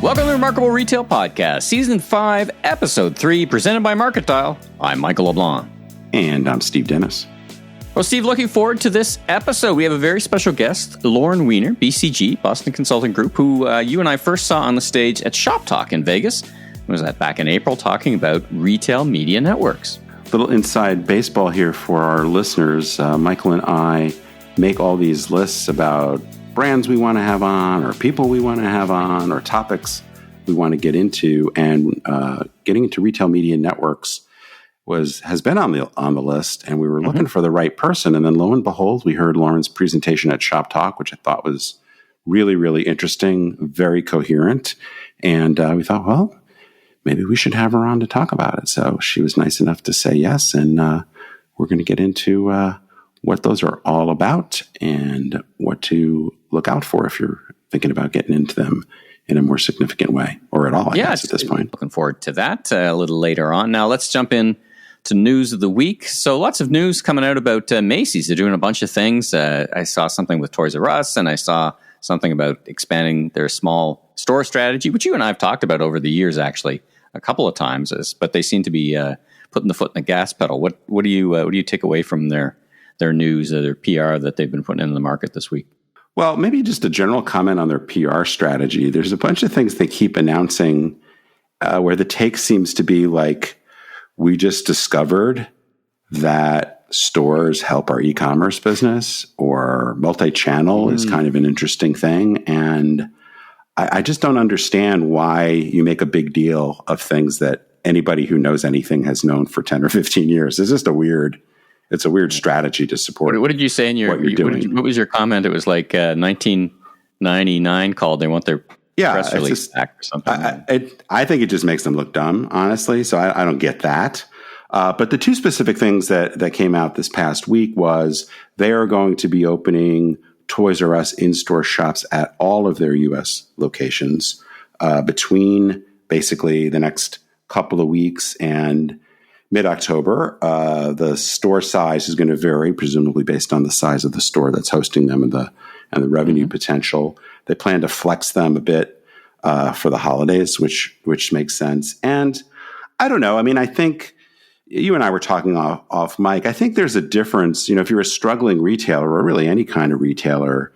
Welcome to the Remarkable Retail Podcast, Season 5, Episode 3, presented by Market Dial. I'm Michael LeBlanc. And I'm Steve Dennis. Well, Steve, looking forward to this episode. We have a very special guest, Lauren Wiener, BCG, Boston Consulting Group, who you and I first saw on the stage at Shop Talk in Vegas. Was that back in April, talking about retail media networks. Little inside baseball here for our listeners. Michael and I make all these lists about brands we want to have on, or people we want to have on, or topics we want to get into. And getting into retail media networks has been on the list, and we were looking for the right person. And then lo and behold, we heard Lauren's presentation at Shop Talk, which I thought was really, really interesting, very coherent. And we thought, well, maybe we should have her on to talk about it. So she was nice enough to say yes, and we're going to get into what those are all about and what to look out for if you're thinking about getting into them in a more significant way, or at all, I guess, at this point. Looking forward to that a little later on. Now, let's jump in to news of the week. So lots of news coming out about Macy's. They're doing a bunch of things. I saw something with Toys R Us, and I saw something about expanding their small store strategy, which you and I have talked about over the years, actually, a couple of times. But they seem to be putting the foot in the gas pedal. What do you take away from their news, their PR that they've been putting into the market this week? Well, maybe just a general comment on their PR strategy. There's a bunch of things they keep announcing where the take seems to be like, we just discovered that stores help our e-commerce business, or multi-channel is kind of an interesting thing. And I just don't understand why you make a big deal of things that anybody who knows anything has known for 10 or 15 years. It's just a weird strategy to support. What did you say in your, what was your comment? It was like 1999 called. They want their press release back or something. I think it just makes them look dumb, honestly. So I don't get that. But the two specific things that came out this past week was they are going to be opening Toys R Us in-store shops at all of their U.S. locations between basically the next couple of weeks and mid-October. The store size is going to vary, presumably based on the size of the store that's hosting them and the revenue potential. They plan to flex them a bit for the holidays, which makes sense. And I don't know. I mean, I think you and I were talking off mic. I think there's a difference. You know, if you're a struggling retailer, or really any kind of retailer,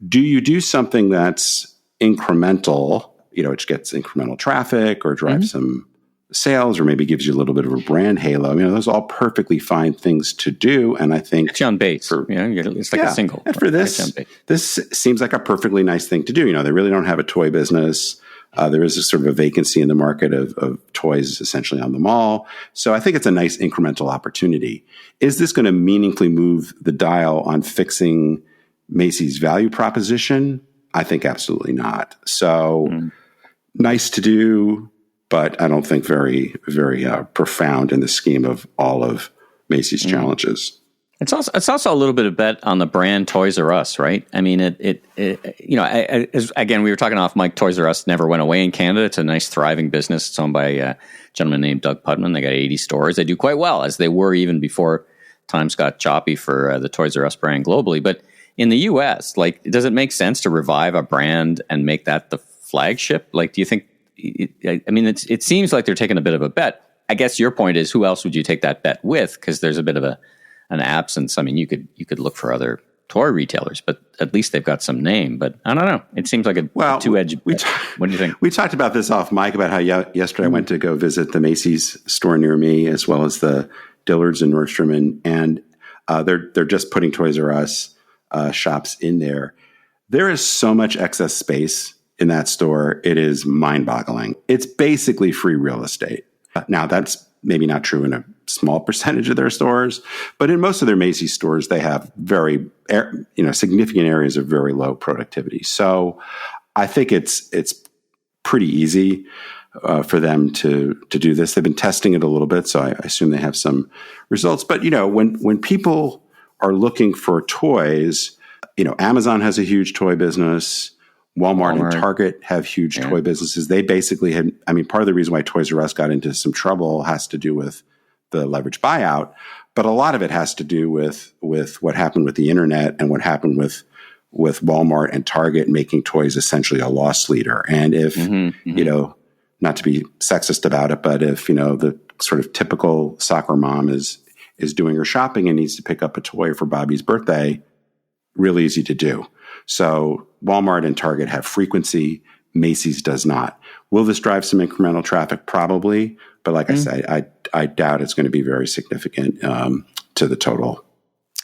do you do something that's incremental, which gets incremental traffic or drives some sales, or maybe gives you a little bit of a brand halo? Those are all perfectly fine things to do. And I think it's on base. It's like a single. And for this seems like a perfectly nice thing to do. They really don't have a toy business. There is a sort of a vacancy in the market of toys essentially on the mall. So I think it's a nice incremental opportunity. Is this going to meaningfully move the dial on fixing Macy's value proposition? I think absolutely not. So nice to do, but I don't think very, very profound in the scheme of all of Macy's challenges. It's also a little bit of bet on the brand Toys R Us, right? I mean, again, we were talking off mic. Toys R Us never went away in Canada. It's a nice, thriving business. It's owned by a gentleman named Doug Putman. They got 80 stores. They do quite well, as they were even before times got choppy for the Toys R Us brand globally. But in the U.S., does it make sense to revive a brand and make that the flagship? Do you think? It seems like they're taking a bit of a bet. I guess your point is, who else would you take that bet with? Because there's a bit of an absence. I mean, you could look for other toy retailers, but at least they've got some name. But I don't know. It seems like a two-edged bet. What do you think? We talked about this off mic about how yesterday I went to go visit the Macy's store near me, as well as the Dillard's and Nordstrom, and they're just putting Toys R Us shops in there. There is so much excess space in that store. It is mind-boggling. It's basically free real estate. Now, that's maybe not true in a small percentage of their stores, but in most of their Macy's stores, they have very, significant areas of very low productivity. So I think it's pretty easy for them to do this. They've been testing it a little bit, so I assume they have some results. But, when people are looking for toys, Amazon has a huge toy business. Walmart and Target have huge toy businesses. They basically had, part of the reason why Toys R Us got into some trouble has to do with the leverage buyout, but a lot of it has to do with what happened with the internet and what happened with with Walmart and Target making toys essentially a loss leader. And if, not to be sexist about it, but if, the sort of typical soccer mom is doing her shopping and needs to pick up a toy for Bobby's birthday, really easy to do. So Walmart and Target have frequency. Macy's does not. Will this drive some incremental traffic? Probably. But like I say, I doubt it's going to be very significant to the total.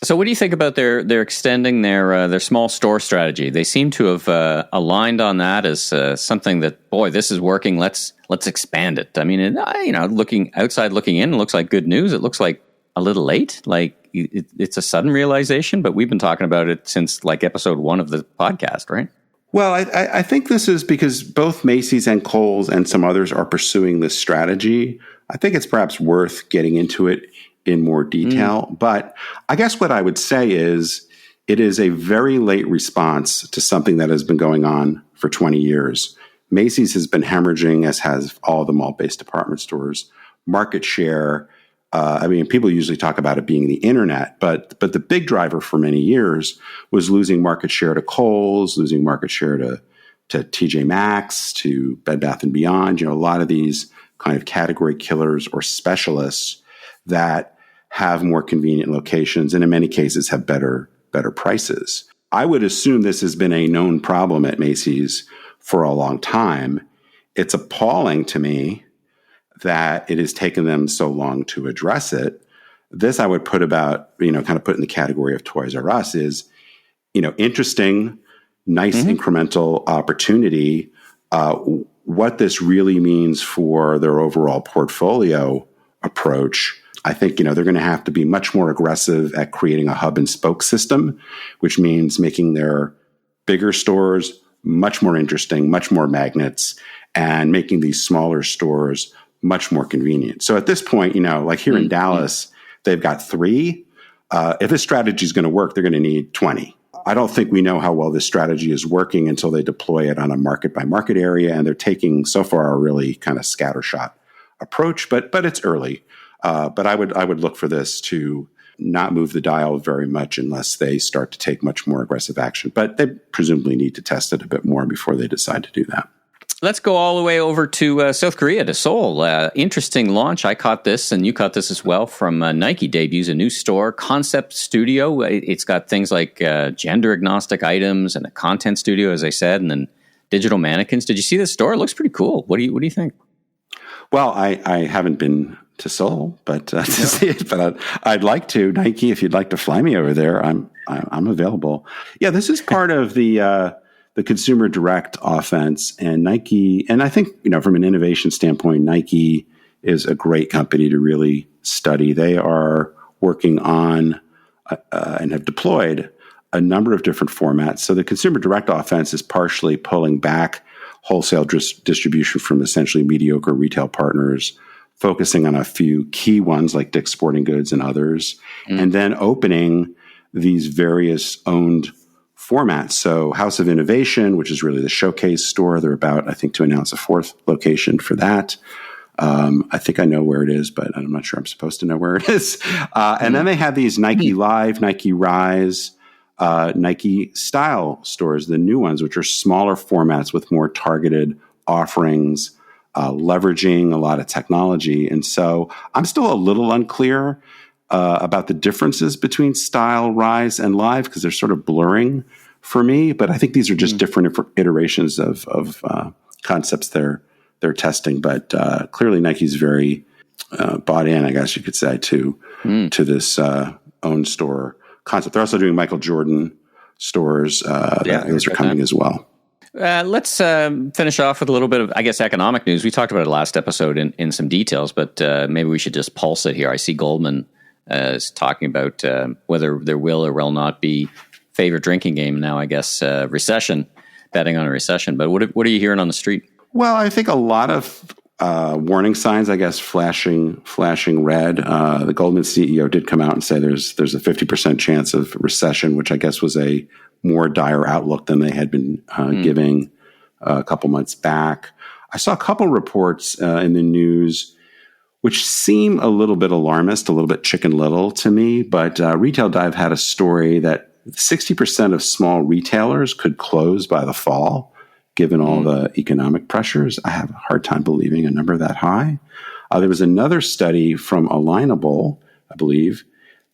So what do you think about their extending their small store strategy? They seem to have aligned on that as something that, boy, this is working. Let's expand it. I mean, looking in, it looks like good news. It looks like a little late. Like it's a sudden realization, but we've been talking about it since like episode 1 of the podcast, right? Well, I think this is because both Macy's and Kohl's and some others are pursuing this strategy. I think it's perhaps worth getting into it in more detail. But I guess what I would say is it is a very late response to something that has been going on for 20 years. Macy's has been hemorrhaging, as has all the mall-based department stores, market share. People usually talk about it being the internet, but the big driver for many years was losing market share to Kohl's, losing market share to TJ Maxx, to Bed Bath & Beyond, a lot of these kind of category killers or specialists that have more convenient locations and in many cases have better prices. I would assume this has been a known problem at Macy's for a long time. It's appalling to me that it has taken them so long to address it. This I would put about, kind of put in the category of Toys R Us is, interesting, nice incremental opportunity. What this really means for their overall portfolio approach, I think, they're going to have to be much more aggressive at creating a hub and spoke system, which means making their bigger stores much more interesting, much more magnets, and making these smaller stores much more convenient. So at this point, like here in Dallas, they've got 3. If this strategy is going to work, they're going to need 20. I don't think we know how well this strategy is working until they deploy it on a market by market area. And they're taking so far a really kind of scattershot approach, but it's early. But I would look for this to not move the dial very much unless they start to take much more aggressive action. But they presumably need to test it a bit more before they decide to do that. Let's go all the way over to South Korea, to Seoul. Interesting launch. I caught this, and you caught this as well, from Nike debuts a new store, Concept Studio. It's got things like gender-agnostic items and a content studio, as I said, and then digital mannequins. Did you see this store? It looks pretty cool. What do you think? Well, I haven't been to Seoul, but to see it, but I'd like to. Nike, if you'd like to fly me over there, I'm available. Yeah, this is part of the consumer direct offense, and Nike, and I think, from an innovation standpoint, Nike is a great company to really study. They are working on and have deployed a number of different formats. So the consumer direct offense is partially pulling back wholesale distribution from essentially mediocre retail partners, focusing on a few key ones like Dick's Sporting Goods and others, and then opening these various owned formats. So House of Innovation, which is really the showcase store, they're about, I think, to announce a 4th location for that. I think I know where it is, but I'm not sure I'm supposed to know where it is. And then they have these Nike Live, Nike Rise, Nike Style stores, the new ones, which are smaller formats with more targeted offerings, leveraging a lot of technology. And so I'm still a little unclear about the differences between Style, Rise, and Live, because they're sort of blurring for me. But I think these are just different iterations of concepts they're testing. But clearly Nike's very bought in, I guess you could say, to this own store concept. They're also doing Michael Jordan stores. Those are coming as well. Let's finish off with a little bit of, I guess, economic news. We talked about it last episode in some details, but maybe we should just pulse it here. I see Goldman is talking about whether there will or will not be favorite drinking game now, I guess, recession, betting on a recession. But what are you hearing on the street? Well, I think a lot of warning signs, I guess, flashing red. The Goldman CEO did come out and say there's a 50% chance of recession, which I guess was a more dire outlook than they had been giving a couple months back. I saw a couple reports in the news which seem a little bit alarmist, a little bit Chicken Little to me. But Retail Dive had a story that 60% of small retailers could close by the fall, given all the economic pressures. I have a hard time believing a number that high. There was another study from Alignable, I believe,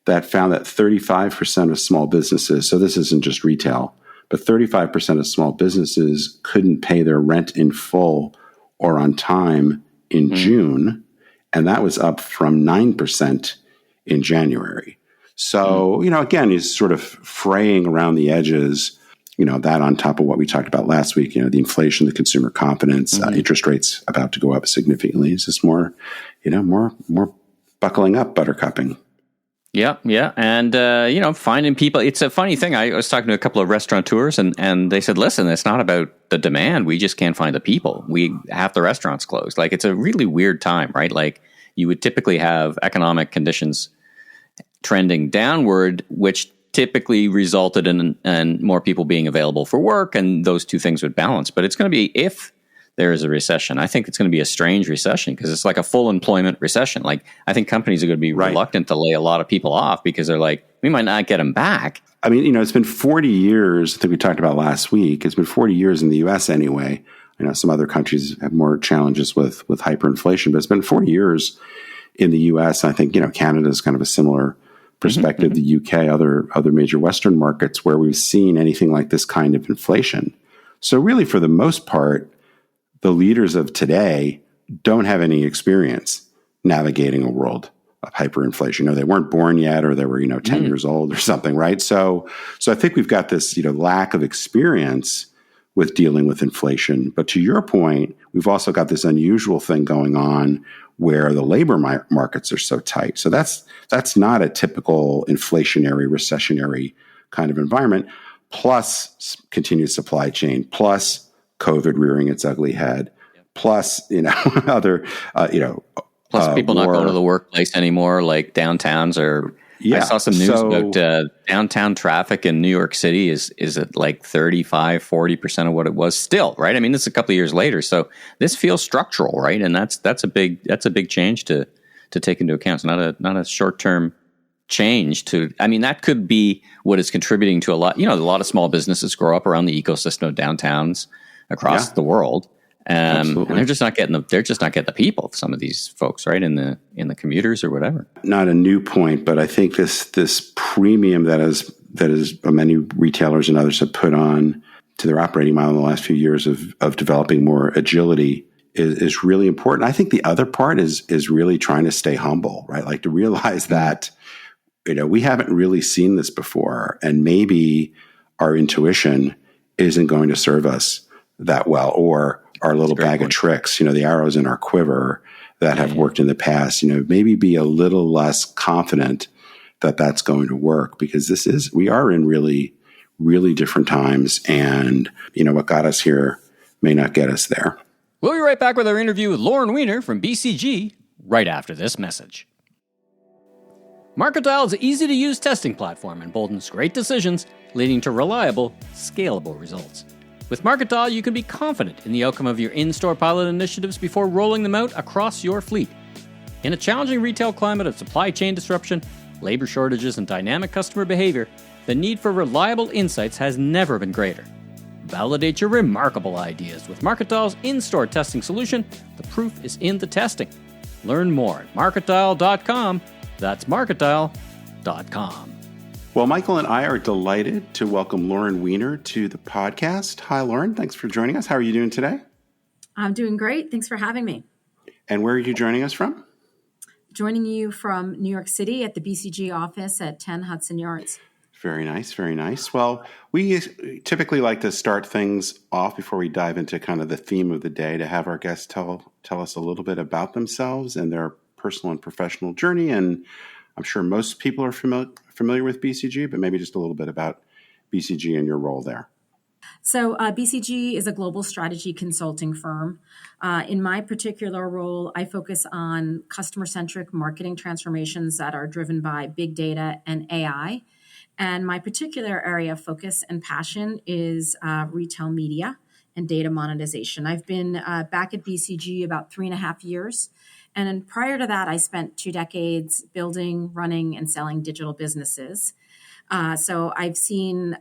that found that 35% of small businesses, so this isn't just retail, but 35% of small businesses couldn't pay their rent in full or on time in June, and that was up from 9% in January. So, again, he's sort of fraying around the edges, that on top of what we talked about last week, the inflation, the consumer confidence, interest rates about to go up significantly. It's just more buckling up, buttercupping. Yeah. And, finding people. It's a funny thing. I was talking to a couple of restaurateurs and they said, listen, it's not about the demand. We just can't find the people. Half the restaurants closed. Like, it's a really weird time, right? Like, you would typically have economic conditions trending downward, which typically resulted in more people being available for work, and those two things would balance. But it's going to be, if there is a recession, I think it's going to be a strange recession because it's like a full employment recession. Like, I think companies are going to be reluctant to lay a lot of people off because they're like, we might not get them back. I mean, it's been 40 years, I think we talked about last week. It's been 40 years in the U.S. anyway. I know some other countries have more challenges with hyperinflation, but it's been 40 years in the U.S. I think, Canada is kind of a similar perspective, the UK, other major Western markets where we've seen anything like this kind of inflation. So really, for the most part, the leaders of today don't have any experience navigating a world of hyperinflation. They weren't born yet, or they were, 10 years old or something, right? So I think we've got this, lack of experience with dealing with inflation. But to your point, we've also got this unusual thing going on where the labor markets are so tight. So that's not a typical inflationary, recessionary kind of environment, plus continued supply chain, plus COVID rearing its ugly head, plus, other, plus people not going to the workplace anymore, like downtowns are. Yeah. I saw some news about downtown traffic in New York City is at like 35, 40% of what it was still, right? I mean, this is a couple of years later. So this feels structural, right? And that's a big change to take into account. It's not a short-term change that could be what is contributing to a lot of small businesses grow up around the ecosystem of downtowns across the world. And they're just not getting the people, some of these folks, right, in the commuters or whatever. Not a new point, but I think this premium that is many retailers and others have put on to their operating model in the last few years of developing more agility is really important. I think the other part is really trying to stay humble, right? Like, to realize that we haven't really seen this before, and maybe our intuition isn't going to serve us that well, or our little bag of tricks, the arrows in our quiver that have worked in the past, maybe be a little less confident that that's going to work, because we are in really, really different times, and, what got us here may not get us there. We'll be right back with our interview with Lauren Wiener from BCG right after this message. Marketile is an easy-to-use testing platform and emboldens great decisions, leading to reliable, scalable results. With Marketile, you can be confident in the outcome of your in-store pilot initiatives before rolling them out across your fleet. In a challenging retail climate of supply chain disruption, labor shortages, and dynamic customer behavior, the need for reliable insights has never been greater. Validate your remarkable ideas with Marketile's in-store testing solution. The proof is in the testing. Learn more at marketile.com. That's marketile.com. Well, Michael and I are delighted to welcome Lauren Wiener to the podcast. Hi, Lauren. Thanks for joining us. How are you doing today? I'm doing great. Thanks for having me. And where are you joining us from? Joining you from New York City at the BCG office at 10 Hudson Yards. Very nice, very nice. Well, we typically like to start things off before we dive into kind of the theme of the day, to have our guests tell us a little bit about themselves and their personal and professional journey. And I'm sure most people are familiar with BCG, but maybe just a little bit about BCG and your role there. So BCG is a global strategy consulting firm. In my particular role, I focus on customer-centric marketing transformations that are driven by big data and AI. And my particular area of focus and passion is retail media and data monetization. I've been back at BCG about 3.5 years. And then prior to that, I spent 2 decades building, running, and selling digital businesses. So I've seen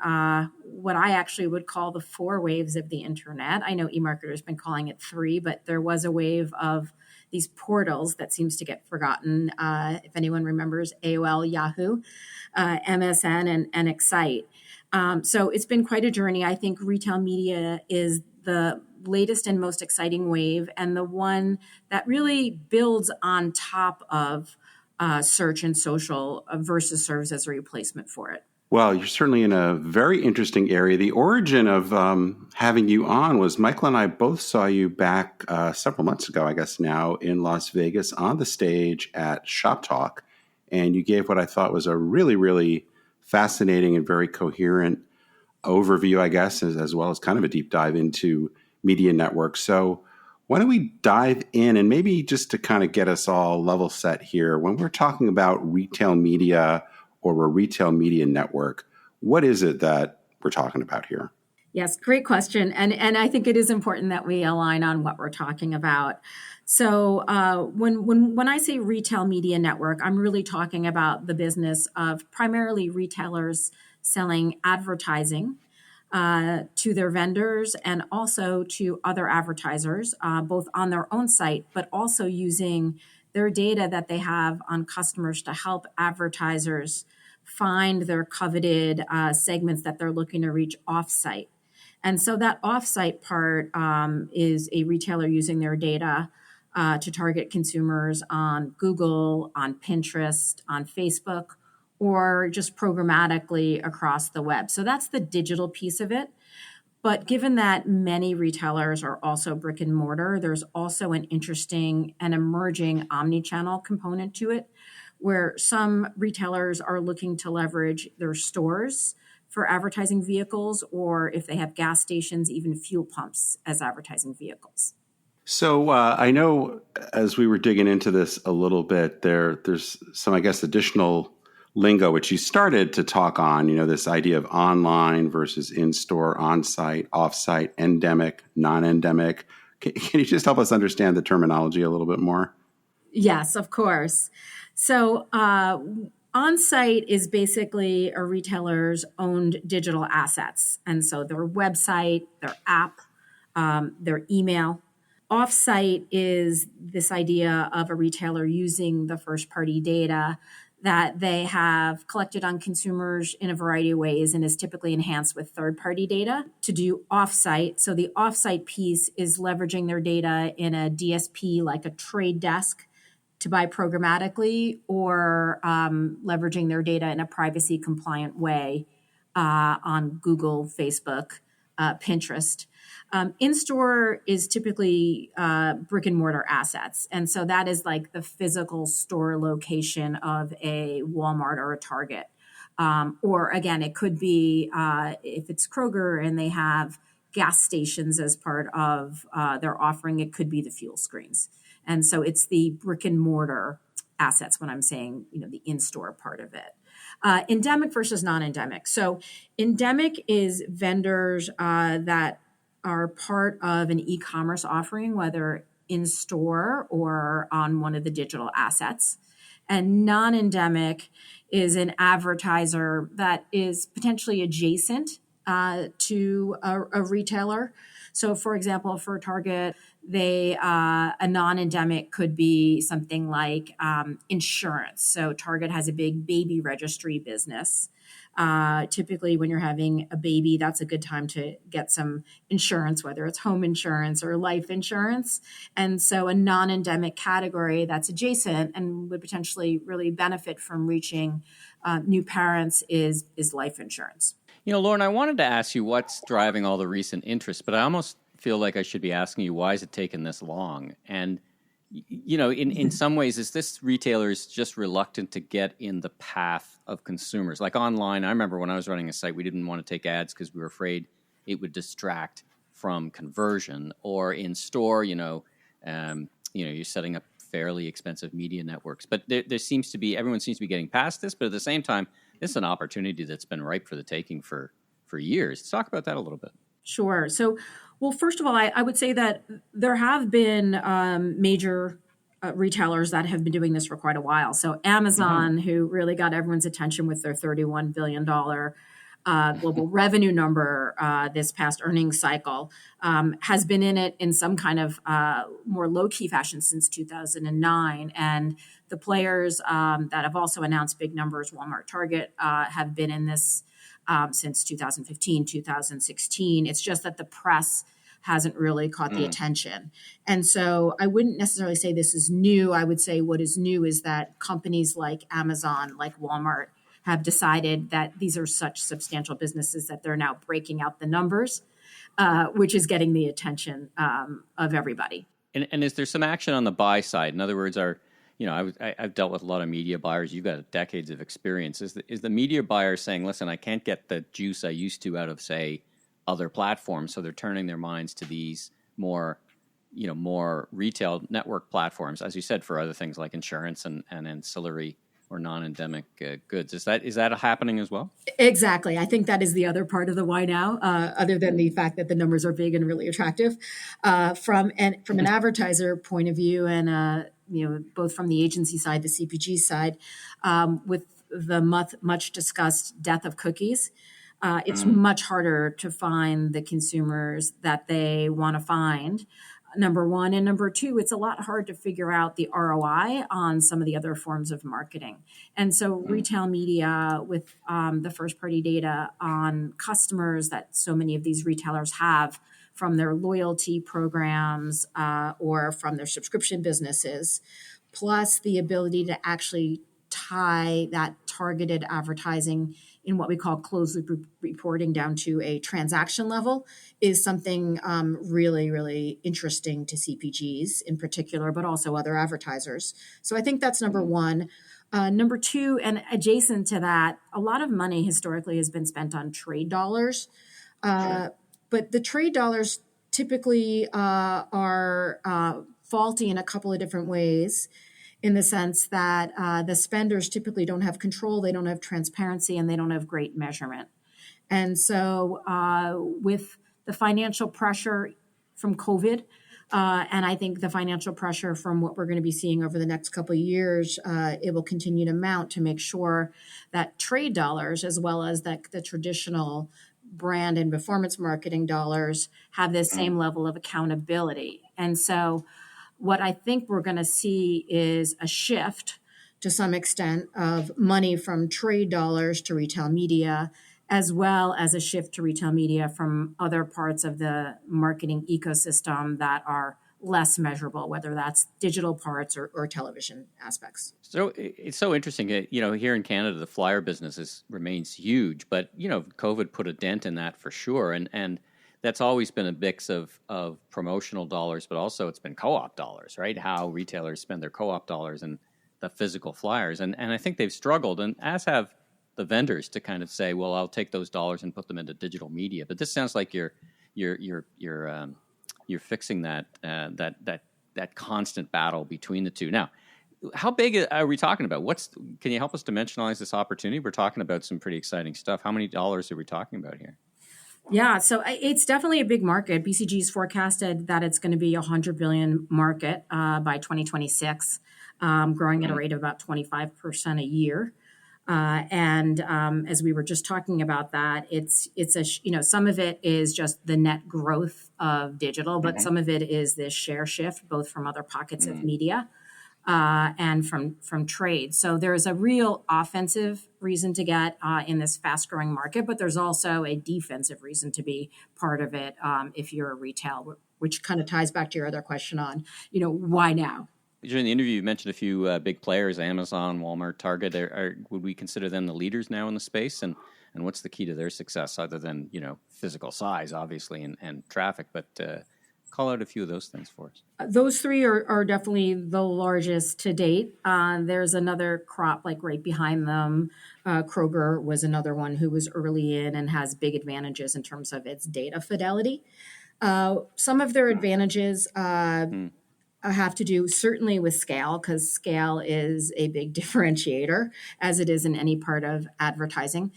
what I actually would call the 4 waves of the internet. I know eMarketer's been calling it 3, but there was a wave of these portals that seems to get forgotten. If anyone remembers AOL, Yahoo, MSN, and Excite. So it's been quite a journey. I think retail media is the latest and most exciting wave, and the one that really builds on top of search and social versus serves as a replacement for it. Well, you're certainly in a very interesting area. The origin of having you on was Michael and I both saw you back several months ago, I guess now, in Las Vegas on the stage at Shop Talk. And you gave what I thought was a really, really fascinating and very coherent overview, I guess, as well as kind of a deep dive into media networks. So why don't we dive in, and maybe just to kind of get us all level set here, when we're talking about retail media or a retail media network, what is it that we're talking about here? Yes, great question. And I think it is important that we align on what we're talking about. So when I say retail media network, I'm really talking about the business of primarily retailers selling advertising to their vendors and also to other advertisers, both on their own site, but also using their data that they have on customers to help advertisers find their coveted segments that they're looking to reach offsite. And so that offsite part is a retailer using their data to target consumers on Google, on Pinterest, on Facebook, or just programmatically across the web. So that's the digital piece of it. But given that many retailers are also brick and mortar, there's also an interesting and emerging omni-channel component to it, where some retailers are looking to leverage their stores for advertising vehicles, or if they have gas stations, even fuel pumps as advertising vehicles. So I know as we were digging into this a little bit, there's some, I guess, additional lingo which you started to talk on, this idea of online versus in-store, on-site, off-site, endemic, non-endemic. Can you just help us understand the terminology a little bit more? Yes, of course. So on-site is basically a retailer's owned digital assets. And so their website, their app, their email. Off-site is this idea of a retailer using the first-party data that they have collected on consumers in a variety of ways and is typically enhanced with third-party data to do off-site. So the off-site piece is leveraging their data in a DSP like a trade desk to buy programmatically, or leveraging their data in a privacy compliant way on Google, Facebook, Pinterest. In-store is typically brick and mortar assets. And so that is like the physical store location of a Walmart or a Target. Or again, it could be if it's Kroger and they have gas stations as part of their offering, it could be the fuel screens. And so it's the brick and mortar assets when I'm saying, the in-store part of it. Endemic versus non-endemic. So endemic is vendors that are part of an e-commerce offering, whether in-store or on one of the digital assets. And non-endemic is an advertiser that is potentially adjacent to a retailer. So, for example, for Target, a non-endemic could be something like insurance. So Target has a big baby registry business. Typically, when you're having a baby, that's a good time to get some insurance, whether it's home insurance or life insurance. And so a non-endemic category that's adjacent and would potentially really benefit from reaching new parents is life insurance. Lauren, I wanted to ask you what's driving all the recent interest, but I almost feel like I should be asking you, why is it taking this long? And, in some ways, is this retailers just reluctant to get in the path of consumers? Like online, I remember when I was running a site, we didn't want to take ads because we were afraid it would distract from conversion. Or in store, you're setting up fairly expensive media networks. But there seems to be, everyone seems to be getting past this, but at the same time, this is an opportunity that's been ripe for the taking for years. Let's talk about that a little bit. Sure. So, well, first of all, I would say that there have been major retailers that have been doing this for quite a while. So Amazon, who really got everyone's attention with their $31 billion global revenue number this past earnings cycle, has been in it in some kind of more low-key fashion since 2009. And the players that have also announced big numbers, Walmart, Target, have been in this since 2015, 2016. It's just that the press hasn't really caught the attention. And so I wouldn't necessarily say this is new. I would say what is new is that companies like Amazon, like Walmart, have decided that these are such substantial businesses that they're now breaking out the numbers, which is getting the attention of everybody. And is there some action on the buy side? In other words, I've dealt with a lot of media buyers. You've got decades of experience. Is the media buyer saying, listen, I can't get the juice I used to out of, say, other platforms, so they're turning their minds to these more retail network platforms, as you said, for other things like insurance and ancillary or non-endemic goods. Is that happening as well? Exactly. I think that is the other part of the why now, other than the fact that the numbers are big and really attractive. From an advertiser point of view, and both from the agency side, the CPG side, with the much discussed death of cookies, it's much harder to find the consumers that they want to find. Number one. And number two, it's a lot hard to figure out the ROI on some of the other forms of marketing. And so retail media with the first party data on customers that so many of these retailers have from their loyalty programs or from their subscription businesses, plus the ability to actually tie that targeted advertising in what we call closed loop reporting down to a transaction level is something really, really interesting to CPGs in particular, but also other advertisers. So I think that's number one. Number two, and adjacent to that, a lot of money historically has been spent on trade dollars. But the trade dollars typically are faulty in a couple of different ways, in the sense that the spenders typically don't have control, they don't have transparency, and they don't have great measurement. And so with the financial pressure from COVID, and I think the financial pressure from what we're going to be seeing over the next couple of years, it will continue to mount to make sure that trade dollars, as well as the traditional brand and performance marketing dollars, have this same level of accountability. And so what I think we're going to see is a shift to some extent of money from trade dollars to retail media, as well as a shift to retail media from other parts of the marketing ecosystem that are less measurable, whether that's digital parts or television aspects. So it's so interesting. Here in Canada, the flyer business remains huge, but COVID put a dent in that for sure, and that's always been a mix of promotional dollars, but also it's been co-op dollars, right? How retailers spend their co-op dollars and the physical flyers, and I think they've struggled, and as have the vendors, to kind of say, well, I'll take those dollars and put them into digital media. But this sounds like you're fixing that constant battle between the two. Now, how big are we talking about? Can you help us dimensionalize this opportunity? We're talking about some pretty exciting stuff. How many dollars are we talking about here? Yeah, so it's definitely a big market. BCG's forecasted that it's going to be a $100 billion market by 2026, growing at a rate of about 25% a year. And as we were just talking about that, it's some of it is just the net growth of digital, but some of it is this share shift, both from other pockets of media and from trade. So there's a real offensive reason to get in this fast growing market, but there's also a defensive reason to be part of it if you're a retail, which kind of ties back to your other question on, why now? During the interview, you mentioned a few big players, Amazon, Walmart, Target. Would we consider them the leaders now in the space? And what's the key to their success, other than, physical size, obviously, and traffic? But call out a few of those things for us. Those three are definitely the largest to date. There's another crop right behind them. Kroger was another one who was early in and has big advantages in terms of its data fidelity. Some of their advantages have to do certainly with scale, because scale is a big differentiator, as it is in any part of advertising.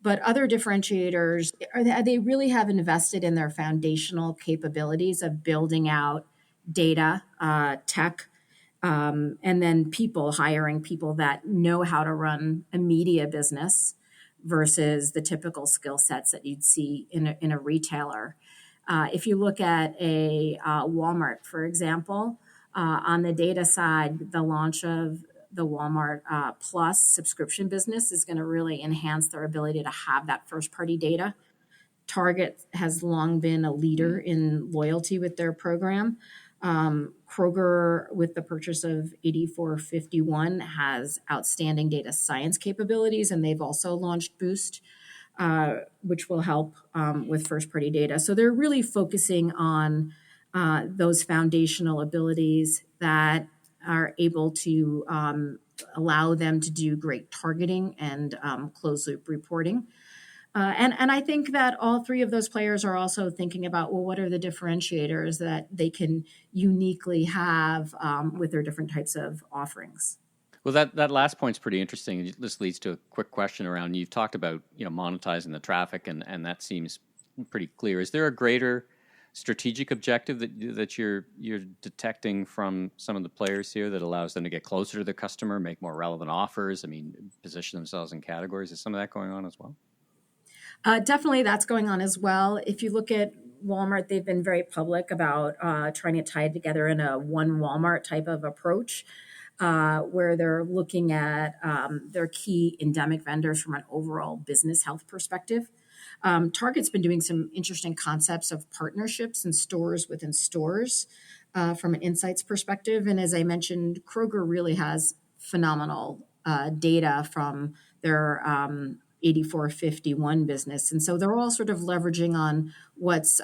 But other differentiators are that they really have invested in their foundational capabilities of building out data, tech, And then hiring people that know how to run a media business versus the typical skill sets that you'd see in a retailer. If you look at a Walmart, for example, on the data side, the launch of the Walmart Plus subscription business is going to really enhance their ability to have that first party data. Target has long been a leader in loyalty with their program. Kroger, with the purchase of 8451, has outstanding data science capabilities, and they've also launched Boost, which will help with first-party data. So they're really focusing on those foundational abilities that are able to allow them to do great targeting and closed-loop reporting. And I think that all three of those players are also thinking about, well, what are the differentiators that they can uniquely have with their different types of offerings? Well, that last point's pretty interesting. This leads to a quick question around, you've talked about, monetizing the traffic, and that seems pretty clear. Is there a greater strategic objective that you're detecting from some of the players here that allows them to get closer to the customer, make more relevant offers? I mean, position themselves in categories. Is some of that going on as well? Definitely that's going on as well. If you look at Walmart, they've been very public about trying to tie it together in a one Walmart type of approach, where they're looking at their key endemic vendors from an overall business health perspective. Target's been doing some interesting concepts of partnerships and stores within stores from an insights perspective. And as I mentioned, Kroger really has phenomenal data from their 8451 business. And so they're all sort of leveraging on what's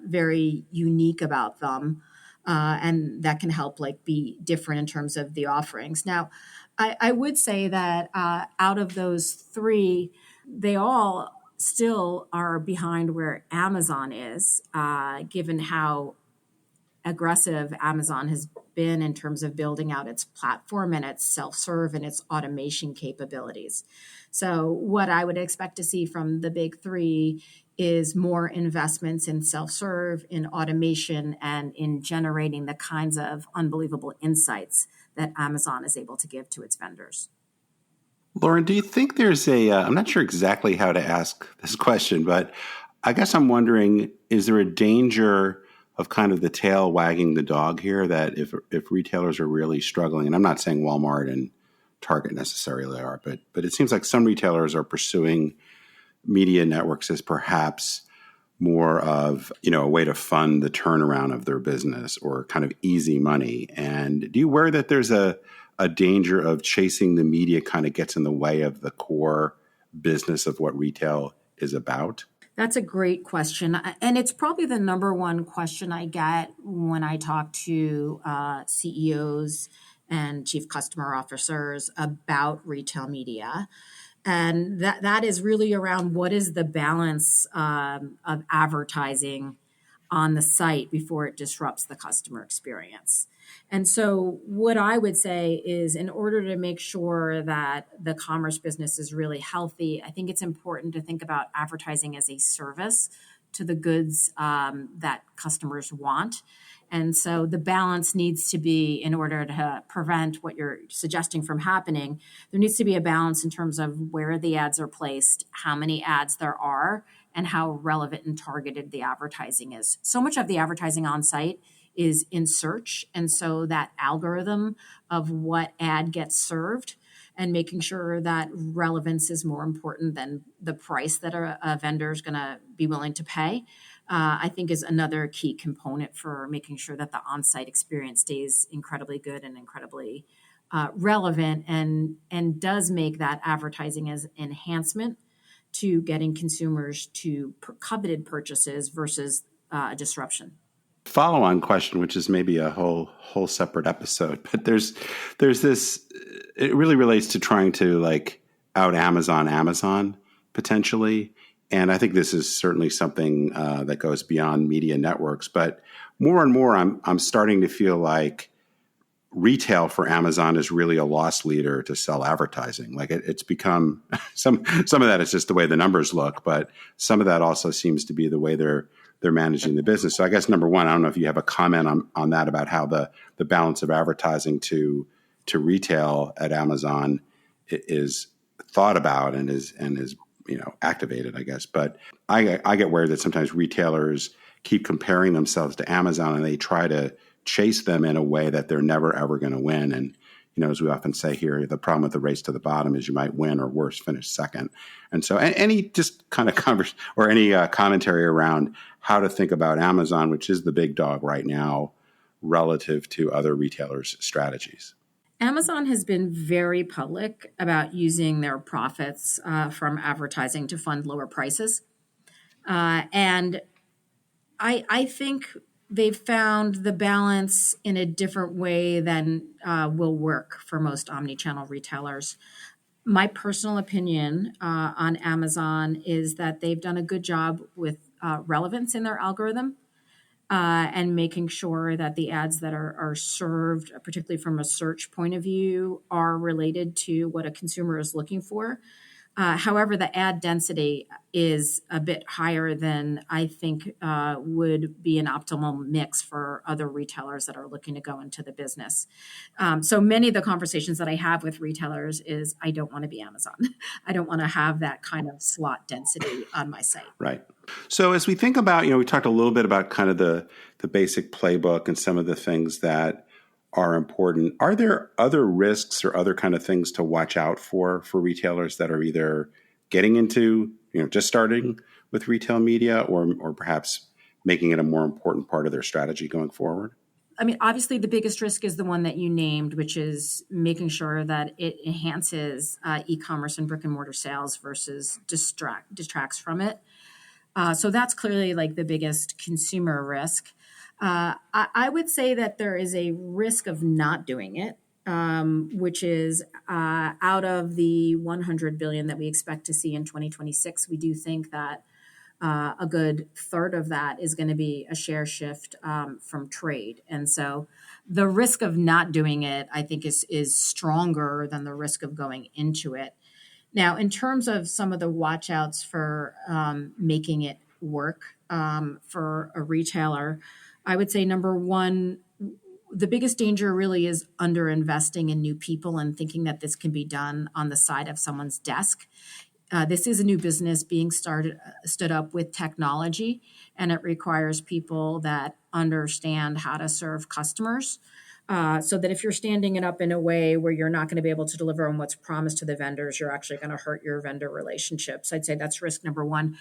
very unique about them. And that can help be different in terms of the offerings. Now, I would say that out of those three, they all still are behind where Amazon is, given how aggressive Amazon has been in terms of building out its platform and its self-serve and its automation capabilities. So what I would expect to see from the big three is more investments in self-serve, in automation, and in generating the kinds of unbelievable insights that Amazon is able to give to its vendors. Lauren, do you think there's I'm not sure exactly how to ask this question, but I guess I'm wondering, is there a danger of kind of the tail wagging the dog here, that if retailers are really struggling, and I'm not saying Walmart and Target necessarily are, but it seems like some retailers are pursuing media networks as perhaps more of, a way to fund the turnaround of their business or kind of easy money. And do you worry that there's a danger of chasing the media kind of gets in the way of the core business of what retail is about? That's a great question. And it's probably the number one question I get when I talk to CEOs and chief customer officers about retail media. And that is really around what is the balance of advertising on the site before it disrupts the customer experience. And so what I would say is, in order to make sure that the commerce business is really healthy, I think it's important to think about advertising as a service to the goods that customers want. And so the balance needs to be, in order to prevent what you're suggesting from happening, there needs to be a balance in terms of where the ads are placed, how many ads there are, and how relevant and targeted the advertising is. So much of the advertising on site is in search. And so that algorithm of what ad gets served and making sure that relevance is more important than the price that a vendor is going to be willing to pay, I think is another key component for making sure that the on-site experience stays incredibly good and incredibly relevant, and does make that advertising as enhancement to getting consumers to coveted purchases versus disruption. Follow-on question, which is maybe a whole separate episode, but there's this. It really relates to trying to out Amazon potentially, and I think this is certainly something that goes beyond media networks. But more and more, I'm starting to feel like retail for Amazon is really a loss leader to sell advertising. It's become some of that is just the way the numbers look, but some of that also seems to be the way they're they're managing the business. So I guess number one, I don't know if you have a comment on that about how the balance of advertising to retail at Amazon is thought about and is activated, I guess. But I get worried that sometimes retailers keep comparing themselves to Amazon and they try to chase them in a way that they're never ever going to win. And as we often say here, the problem with the race to the bottom is you might win or worse, finish second. And so any just kind of commentary around how to think about Amazon, which is the big dog right now, relative to other retailers' strategies. Amazon has been very public about using their profits from advertising to fund lower prices. And I think they've found the balance in a different way than will work for most omnichannel retailers. My personal opinion on Amazon is that they've done a good job with relevance in their algorithm and making sure that the ads that are served, particularly from a search point of view, are related to what a consumer is looking for. However, the ad density is a bit higher than I think would be an optimal mix for other retailers that are looking to go into the business. So many of the conversations that I have with retailers is, I don't want to be Amazon. I don't want to have that kind of slot density on my site. Right. So as we think about, we talked a little bit about kind of the basic playbook and some of the things that are important. Are there other risks or other kind of things to watch out for retailers that are either getting into, just starting with retail media or perhaps making it a more important part of their strategy going forward? I mean, obviously, the biggest risk is the one that you named, which is making sure that it enhances e-commerce and brick and mortar sales versus distracts from it. So that's clearly like the biggest consumer risk. I would say that there is a risk of not doing it, which is out of the 100 billion that we expect to see in 2026. We do think that a good third of that is going to be a share shift from trade. And so the risk of not doing it, I think, is stronger than the risk of going into it. Now, in terms of some of the watch outs for making it work for a retailer, I would say number one, the biggest danger really is under investing in new people and thinking that this can be done on the side of someone's desk. This is a new business being stood up with technology, and it requires people that understand how to serve customers. So that if you're standing it up in a way where you're not going to be able to deliver on what's promised to the vendors, you're actually going to hurt your vendor relationships. I'd say that's risk number one.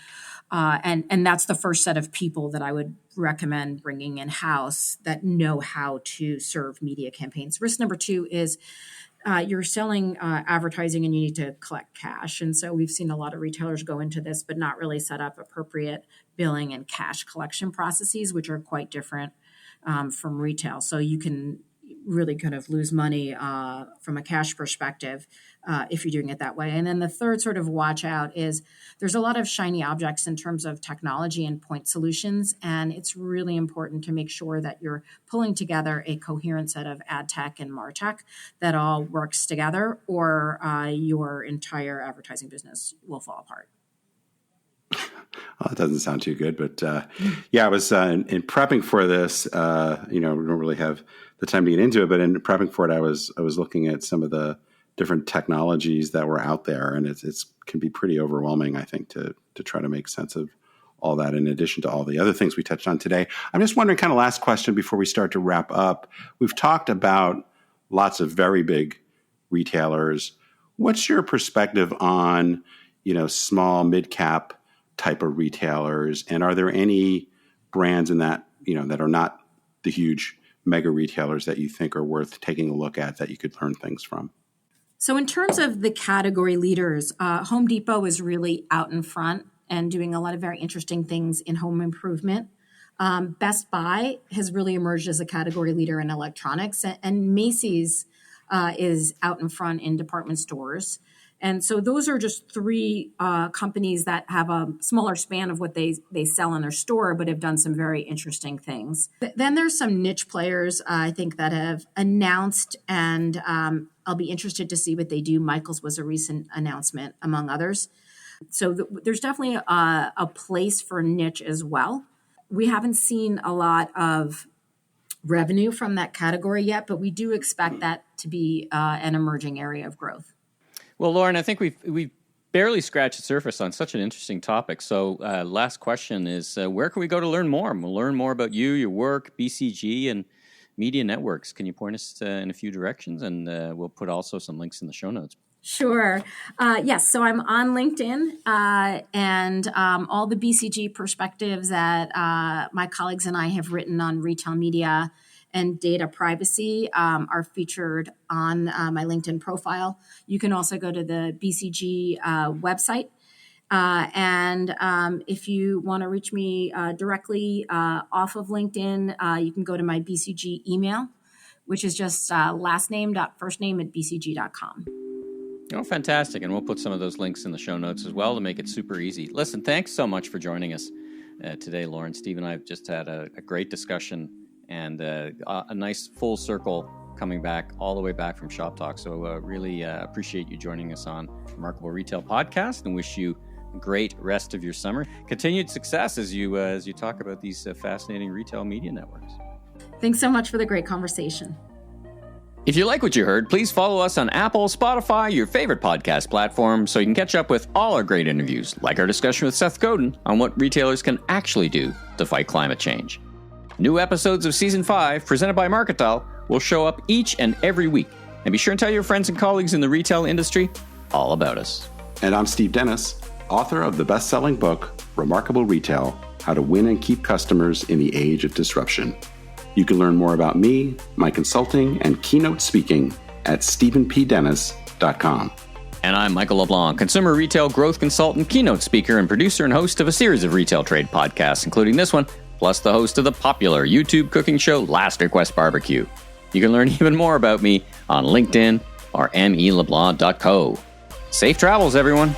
And that's the first set of people that I would recommend bringing in-house that know how to serve media campaigns. Risk number two is you're selling advertising and you need to collect cash. And so we've seen a lot of retailers go into this, but not really set up appropriate billing and cash collection processes, which are quite different from retail. So you can really kind of lose money from a cash perspective if you're doing it that way. And then the third sort of watch out is there's a lot of shiny objects in terms of technology and point solutions. And it's really important to make sure that you're pulling together a coherent set of ad tech and martech that all works together, or your entire advertising business will fall apart. Well, it doesn't sound too good, but I was in prepping for this. We don't really have the time to get into it, but in prepping for it, I was looking at some of the different technologies that were out there, and it's can be pretty overwhelming, I think, to try to make sense of all that. In addition to all the other things we touched on today, I'm just wondering, kind of last question before we start to wrap up. We've talked about lots of very big retailers. What's your perspective on small, mid cap type of retailers, and are there any brands in that that are not the huge mega retailers that you think are worth taking a look at that you could learn things from? So in terms of the category leaders, Home Depot is really out in front and doing a lot of very interesting things in home improvement. Best Buy has really emerged as a category leader in electronics, and Macy's is out in front in department stores. And so those are just three companies that have a smaller span of what they sell in their store, but have done some very interesting things. Then there's some niche players, I think, that have announced, and I'll be interested to see what they do. Michael's was a recent announcement, among others. So there's definitely a place for niche as well. We haven't seen a lot of revenue from that category yet, but we do expect that to be an emerging area of growth. Well, Lauren, I think we've barely scratched the surface on such an interesting topic. So last question is, where can we go to learn more? We'll learn more about you, your work, BCG, and media networks. Can you point us in a few directions? And we'll put also some links in the show notes. Sure. Yes. So I'm on LinkedIn, and all the BCG perspectives that my colleagues and I have written on retail media and data privacy are featured on my LinkedIn profile. You can also go to the BCG website. And if you want to reach me directly off of LinkedIn, you can go to my BCG email, which is just lastname.firstname@bcg.com. Oh, fantastic. And we'll put some of those links in the show notes as well to make it super easy. Listen, thanks so much for joining us today, Lauren. Steve and I have just had a great discussion and a nice full circle coming back all the way back from Shop Talk. So really appreciate you joining us on Remarkable Retail Podcast and wish you a great rest of your summer. Continued success as you talk about these fascinating retail media networks. Thanks so much for the great conversation. If you like what you heard, please follow us on Apple, Spotify, your favorite podcast platform, so you can catch up with all our great interviews, like our discussion with Seth Godin on what retailers can actually do to fight climate change. New episodes of Season 5, presented by Marketel, will show up each and every week. And be sure and tell your friends and colleagues in the retail industry all about us. And I'm Steve Dennis, author of the best-selling book, Remarkable Retail, How to Win and Keep Customers in the Age of Disruption. You can learn more about me, my consulting, and keynote speaking at stephenpdennis.com. And I'm Michael LeBlanc, consumer retail growth consultant, keynote speaker, and producer and host of a series of retail trade podcasts, including this one, plus the host of the popular YouTube cooking show, Last Request Barbecue. You can learn even more about me on LinkedIn or meleblanc.co. Safe travels, everyone.